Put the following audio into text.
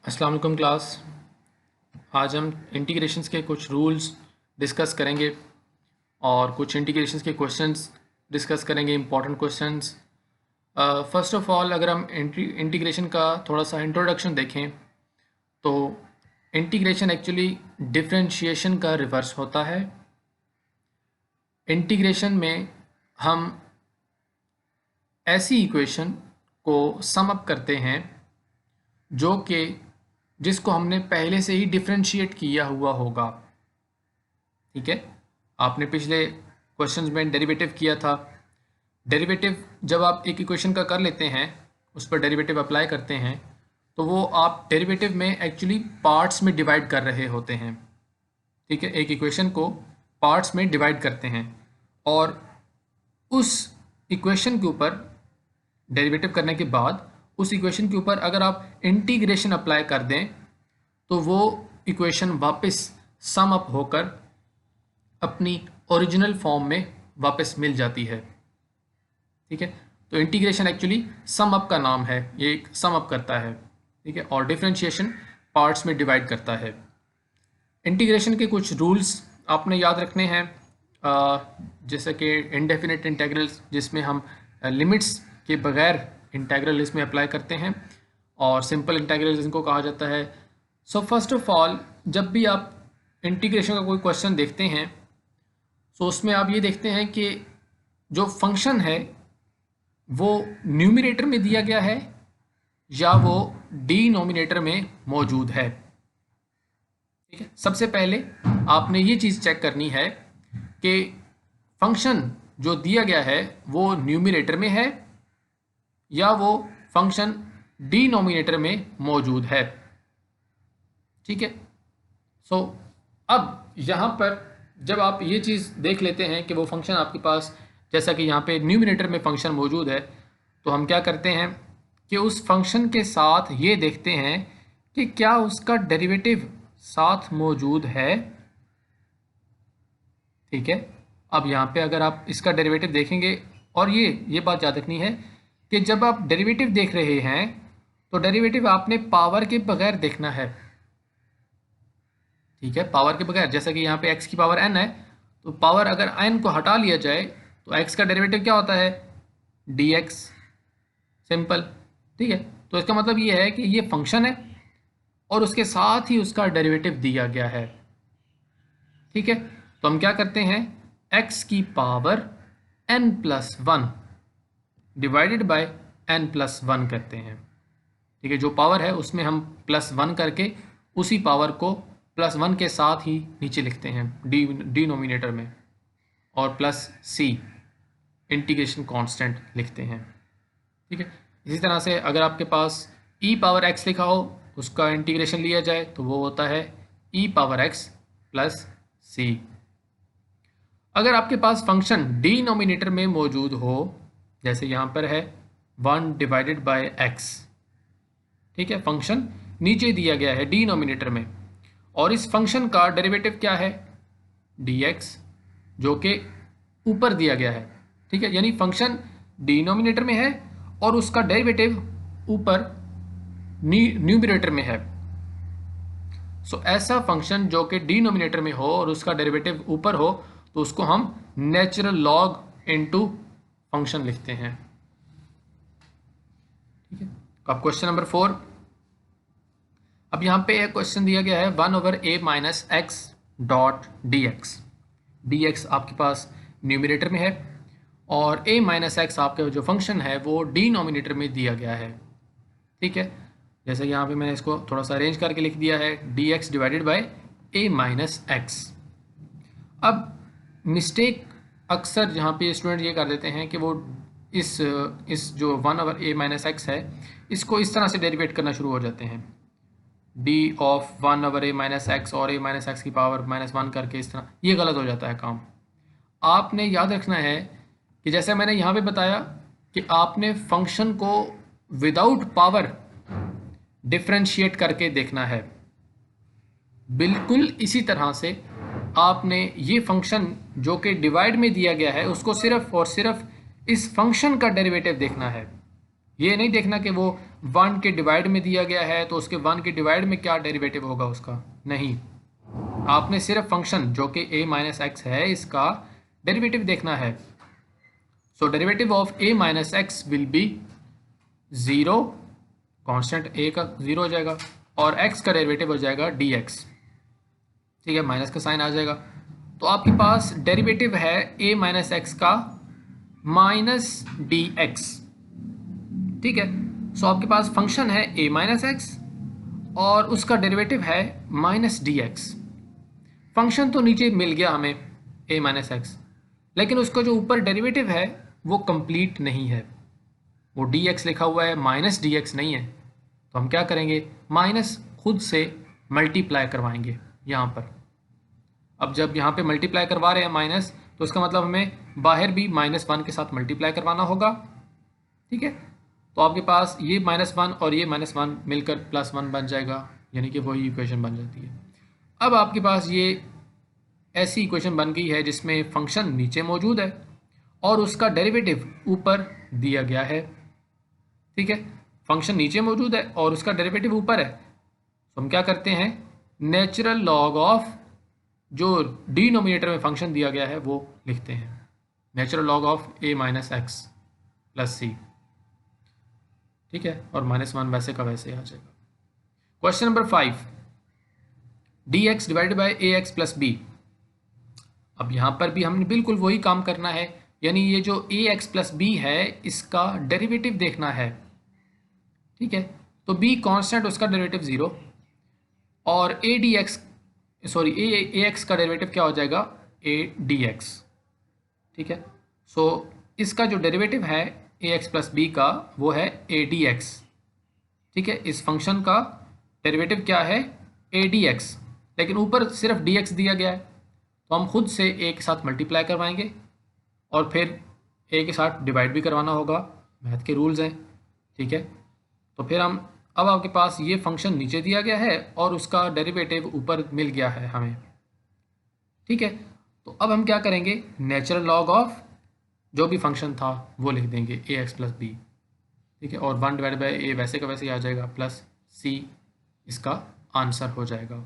अस्सलाम वालेकुम क्लास। आज हम इंटीग्रेशंस के कुछ रूल्स डिस्कस करेंगे और कुछ इंटीग्रेशंस के क्वेश्चंस डिस्कस करेंगे, important questions. First of all अगर हम इंटीग्रेशन का थोड़ा सा इंट्रोडक्शन देखें तो इंटीग्रेशन एक्चुअली डिफरेंशिएशन का रिवर्स होता है। इंटीग्रेशन में हम ऐसी इक्वेशन को सम अप करते हैं जो कि जिसको हमने पहले से ही डिफरेंशिएट किया हुआ होगा। ठीक है, आपने पिछले क्वेश्चंस में डेरिवेटिव किया था। डेरिवेटिव जब आप एक इक्वेशन का कर लेते हैं, उस पर डेरिवेटिव अप्लाई करते हैं, तो वो आप डेरिवेटिव में एक्चुअली पार्ट्स में डिवाइड कर रहे होते हैं। ठीक है, एक इक्वेशन को पार्ट्स में डिवाइड करते हैं और उस इक्वेशन के ऊपर डेरिवेटिव करने के बाद उस इक्वेशन के ऊपर अगर आप इंटीग्रेशन अप्लाई कर दें तो वो इक्वेशन वापस सम अप होकर अपनी ओरिजिनल फॉर्म में वापस मिल जाती है। ठीक है, तो इंटीग्रेशन एक्चुअली सम अप का नाम है, ये एक सम अप करता है। ठीक है, और डिफरेंशिएशन पार्ट्स में डिवाइड करता है। इंटीग्रेशन के कुछ रूल्स आपने याद रखने हैं, जैसे कि इनडेफिनिट इंटीग्रल्स जिसमें हम लिमिट्स के बगैर इंटीग्रल इसमें अप्लाई करते हैं, और सिंपल इंटीग्रल्स इनको कहा जाता है। सो फर्स्ट ऑफ ऑल जब भी आप इंटीग्रेशन का कोई क्वेश्चन देखते हैं तो उसमें आप ये देखते हैं कि जो फंक्शन है वो न्यूमरेटर में दिया गया है या वो डिनोमिनेटर में मौजूद है। ठीक है, सबसे पहले आपने ये चीज़ चेक करनी है कि फंक्शन जो दिया गया है वो न्यूमरेटर में है या वो फंक्शन डिनोमिनेटर में मौजूद है। ठीक है, सो अब यहाँ पर जब आप ये चीज़ देख लेते हैं कि वो फंक्शन आपके पास, जैसा कि यहाँ पे न्यूमरेटर में फंक्शन मौजूद है, तो हम क्या करते हैं कि उस फंक्शन के साथ ये देखते हैं कि क्या उसका डेरिवेटिव साथ मौजूद है। ठीक है, अब यहाँ पे अगर आप इसका डेरिवेटिव देखेंगे, और ये बात याद रखनी है कि जब आप डेरिवेटिव देख रहे हैं तो डेरिवेटिव आपने पावर के बगैर देखना है। ठीक है, पावर के बगैर, जैसा कि यहाँ पे x की पावर n है, तो पावर अगर n को हटा लिया जाए तो x का डेरिवेटिव क्या होता है, dx, सिंपल। ठीक है, तो इसका मतलब ये है कि ये फंक्शन है और उसके साथ ही उसका डेरिवेटिव दिया गया है। ठीक है, तो हम क्या करते हैं, x की power n+1 divided by n+1 करते हैं। ठीक है, जो पावर है उसमें हम +1 करके उसी पावर को +1 के साथ ही नीचे लिखते हैं डिनोमिनेटर में, और +c इंटीग्रेशन कांस्टेंट लिखते हैं। ठीक है, इसी तरह से अगर आपके पास e⁻x लिखा हो, उसका इंटीग्रेशन लिया जाए तो वो होता है e⁻x + c। अगर आपके पास फंक्शन डिनोमिनेटर में मौजूद हो, जैसे यहाँ पर है 1 डिवाइडेड बाय x। ठीक है, फंक्शन नीचे दिया गया है डिनोमिनेटर में, और इस फंक्शन का डेरिवेटिव क्या है, dx, जो कि ऊपर दिया गया है। ठीक है, यानी फंक्शन डिनोमिनेटर में है और उसका डेरिवेटिव ऊपर न्यूमरेटर में है। सो ऐसा फंक्शन जो कि डिनोमिनेटर में हो और उसका डेरिवेटिव ऊपर हो, तो उसको हम नेचुरल लॉग इनटू फंक्शन लिखते हैं। ठीक है, अब क्वेश्चन नंबर 4। अब यहाँ पे एक क्वेश्चन दिया गया है 1/a-x डॉट dx। dx आपके पास न्यूमरेटर में है और a-x आपका जो फंक्शन है वो डिनोमिनेटर में दिया गया है। ठीक है, जैसे यहाँ पे मैंने इसको थोड़ा सा अरेंज करके लिख दिया है, dx डिवाइडेड बाय a-x। अब मिस्टेक अक्सर जहाँ पे स्टूडेंट ये कर देते हैं कि वो इस जो 1/a-x है इसको इस तरह से डेरिवेट करना शुरू हो जाते हैं, d ऑफ 1/a-x और a-x की पावर -1 करके, इस तरह ये गलत हो जाता है काम। आपने याद रखना है कि जैसे मैंने यहाँ पे बताया कि आपने फंक्शन को विदाउट पावर डिफरेंशिएट करके देखना है, बिल्कुल इसी तरह से आपने ये फंक्शन जो कि डिवाइड में दिया गया है उसको सिर्फ और सिर्फ इस फंक्शन का डेरिवेटिव देखना है। ये नहीं देखना कि वो 1 के डिवाइड में दिया गया है तो उसके 1 के डिवाइड में क्या डेरिवेटिव होगा उसका? नहीं, आपने सिर्फ फंक्शन जो कि a माइनस एक्स है इसका डेरिवेटिव देखना है। So derivative of a minus x will be 0, constant a का 0 हो जाएगा, और x का डेरिवेटिव हो जाएगा dx। ठीक है, माइनस का साइन आ जाएगा, तो आपके पास डेरिवेटिव है a माइनस एक्स का माइनस डी एक्स। ठीक है, सो आपके पास फंक्शन है a माइनस एक्स और उसका डेरिवेटिव है माइनस डी एक्स। फंक्शन तो नीचे मिल गया हमें a माइनस एक्स, लेकिन उसका जो ऊपर डेरिवेटिव है वो कंप्लीट नहीं है, वो dx लिखा हुआ है, माइनस dx नहीं है। तो हम क्या करेंगे, माइनस खुद से मल्टीप्लाई करवाएंगे यहाँ पर। अब जब यहाँ पे मल्टीप्लाई करवा रहे हैं माइनस, तो इसका मतलब हमें बाहर भी -1 के साथ मल्टीप्लाई करवाना होगा। ठीक है, तो आपके पास ये -1 और ये -1 मिलकर +1 बन जाएगा, यानी कि वही इक्वेशन बन जाती है। अब आपके पास ये ऐसी इक्वेशन बन गई है जिसमें फंक्शन नीचे मौजूद है और उसका डेरिवेटिव ऊपर दिया गया है। ठीक है, फंक्शन नीचे मौजूद है और उसका डेरिवेटिव ऊपर है, तो हम क्या करते हैं, नेचुरल लॉग ऑफ जो डिनोमिनेटर में फंक्शन दिया गया है वो लिखते हैं, natural log of a minus x plus c. ठीक है, और -1 वैसे का वैसे आ जाएगा। Question number 5, dx divided by a x plus b. अब यहाँ पर भी हमने बिल्कुल वही काम करना है, यानी ये जो ए एक्स प्लस बी है इसका डेरिवेटिव देखना है। ठीक है, तो b कांस्टेंट, उसका डेरिवेटिव 0, और A D x sorry A x का डेरिवेटिव क्या हो जाएगा, ए डी एक्स। ठीक है, सो इसका जो डेरिवेटिव है ए एक्स प्लस बी का वो है ए डी एक्स। ठीक है, इस फंक्शन का डेरिवेटिव क्या है, ए डी एक्स, लेकिन ऊपर सिर्फ डी एक्स दिया गया है, तो हम खुद से ए के साथ मल्टीप्लाई करवाएंगे और फिर ए के साथ डिवाइड भी करवाना होगा, मैथ के रूल्स हैं। ठीक है, तो फिर हम, अब आपके पास ये फंक्शन नीचे दिया गया है और उसका डेरिवेटिव ऊपर मिल गया है हमें। ठीक है, तो अब हम क्या करेंगे, नेचुरल लॉग ऑफ जो भी फंक्शन था वो लिख देंगे ए एक्स प्लस बी। ठीक है, और 1 डिवाइड बाई ए वैसे का वैसे ही आ जाएगा, प्लस सी इसका आंसर हो जाएगा।